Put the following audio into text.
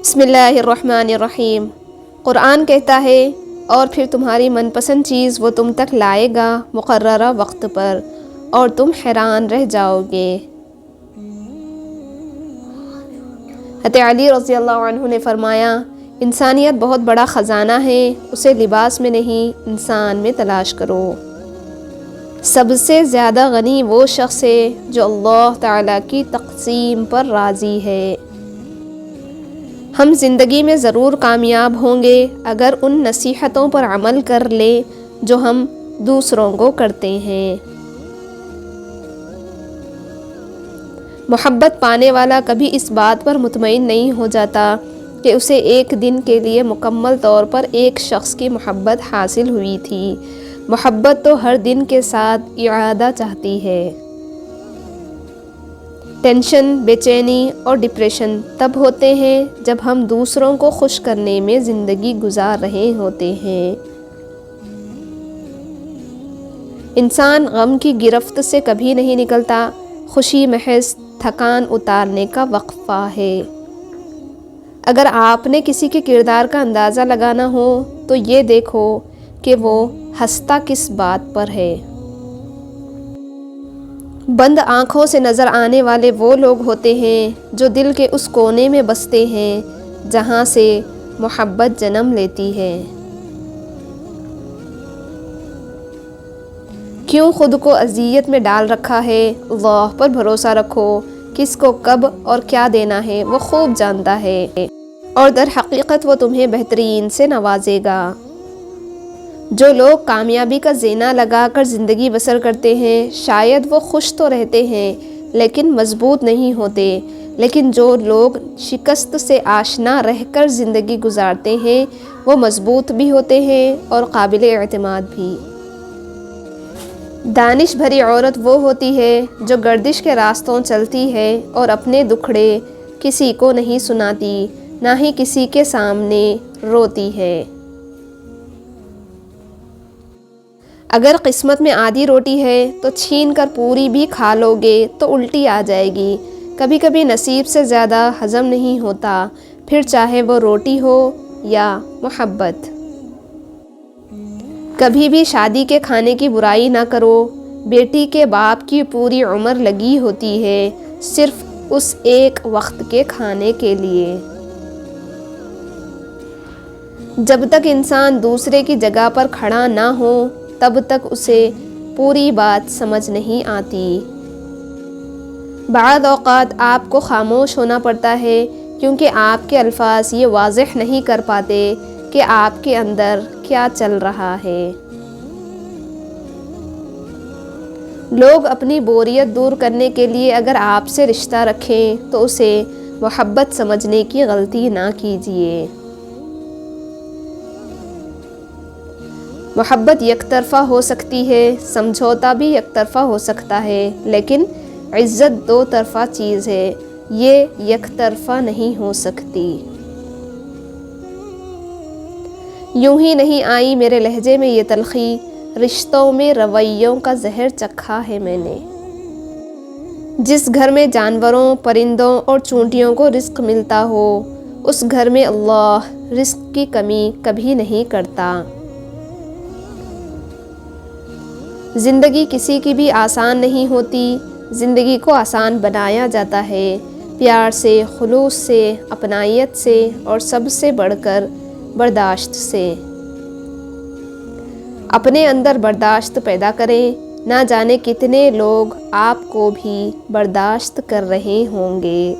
بسم اللہ الرحمن الرحیم۔ قرآن کہتا ہے اور پھر تمہاری من پسند چیز وہ تم تک لائے گا مقررہ وقت پر اور تم حیران رہ جاؤ گے۔ حضرت علی رضی اللہ عنہ نے فرمایا، انسانیت بہت بڑا خزانہ ہے، اسے لباس میں نہیں انسان میں تلاش کرو۔ سب سے زیادہ غنی وہ شخص ہے جو اللہ تعالیٰ کی تقسیم پر راضی ہے۔ ہم زندگی میں ضرور کامیاب ہوں گے اگر ان نصیحتوں پر عمل کر لیں جو ہم دوسروں کو کرتے ہیں۔ محبت پانے والا کبھی اس بات پر مطمئن نہیں ہو جاتا کہ اسے ایک دن کے لیے مکمل طور پر ایک شخص کی محبت حاصل ہوئی تھی۔ محبت تو ہر دن کے ساتھ اعادہ چاہتی ہے۔ ٹینشن، بے چینی اور ڈپریشن تب ہوتے ہیں جب ہم دوسروں کو خوش کرنے میں زندگی گزار رہے ہوتے ہیں۔ انسان غم کی گرفت سے کبھی نہیں نکلتا، خوشی محض تھکان اتارنے کا وقفہ ہے۔ اگر آپ نے کسی کے کردار کا اندازہ لگانا ہو تو یہ دیکھو کہ وہ ہنستا کس بات پر ہے۔ بند آنکھوں سے نظر آنے والے وہ لوگ ہوتے ہیں جو دل کے اس کونے میں بستے ہیں جہاں سے محبت جنم لیتی ہے۔ کیوں خود کو اذیت میں ڈال رکھا ہے؟ اللہ پر بھروسہ رکھو، کس کو کب اور کیا دینا ہے وہ خوب جانتا ہے، اور در حقیقت وہ تمہیں بہترین سے نوازے گا۔ جو لوگ کامیابی کا زینہ لگا کر زندگی بسر کرتے ہیں شاید وہ خوش تو رہتے ہیں لیکن مضبوط نہیں ہوتے، لیکن جو لوگ شکست سے آشنا رہ کر زندگی گزارتے ہیں وہ مضبوط بھی ہوتے ہیں اور قابل اعتماد بھی۔ دانش بھری عورت وہ ہوتی ہے جو گردش کے راستوں چلتی ہے اور اپنے دکھڑے کسی کو نہیں سناتی، نہ ہی کسی کے سامنے روتی ہے۔ اگر قسمت میں آدھی روٹی ہے تو چھین کر پوری بھی کھا لو گے تو الٹی آ جائے گی۔ کبھی کبھی نصیب سے زیادہ ہضم نہیں ہوتا، پھر چاہے وہ روٹی ہو یا محبت۔ کبھی بھی شادی کے کھانے کی برائی نہ کرو، بیٹی کے باپ کی پوری عمر لگی ہوتی ہے صرف اس ایک وقت کے کھانے کے لیے۔ جب تک انسان دوسرے کی جگہ پر کھڑا نہ ہو تب تک اسے پوری بات سمجھ نہیں آتی۔ بعض اوقات آپ کو خاموش ہونا پڑتا ہے کیونکہ آپ کے الفاظ یہ واضح نہیں کر پاتے کہ آپ کے اندر کیا چل رہا ہے۔ لوگ اپنی بوریت دور کرنے کے لیے اگر آپ سے رشتہ رکھیں تو اسے محبت سمجھنے کی غلطی نہ کیجیے۔ محبت یک طرفہ ہو سکتی ہے، سمجھوتا بھی یک طرفہ ہو سکتا ہے، لیکن عزت دو طرفہ چیز ہے، یہ یک طرفہ نہیں ہو سکتی۔ یوں ہی نہیں آئی میرے لہجے میں یہ تلخی، رشتوں میں رویوں کا زہر چکھا ہے میں نے۔ جس گھر میں جانوروں، پرندوں اور چونٹیوں کو رزق ملتا ہو اس گھر میں اللہ رزق کی کمی کبھی نہیں کرتا۔ زندگی کسی کی بھی آسان نہیں ہوتی، زندگی کو آسان بنایا جاتا ہے پیار سے، خلوص سے، اپنائیت سے اور سب سے بڑھ کر برداشت سے۔ اپنے اندر برداشت پیدا کریں، نہ جانے کتنے لوگ آپ کو بھی برداشت کر رہے ہوں گے۔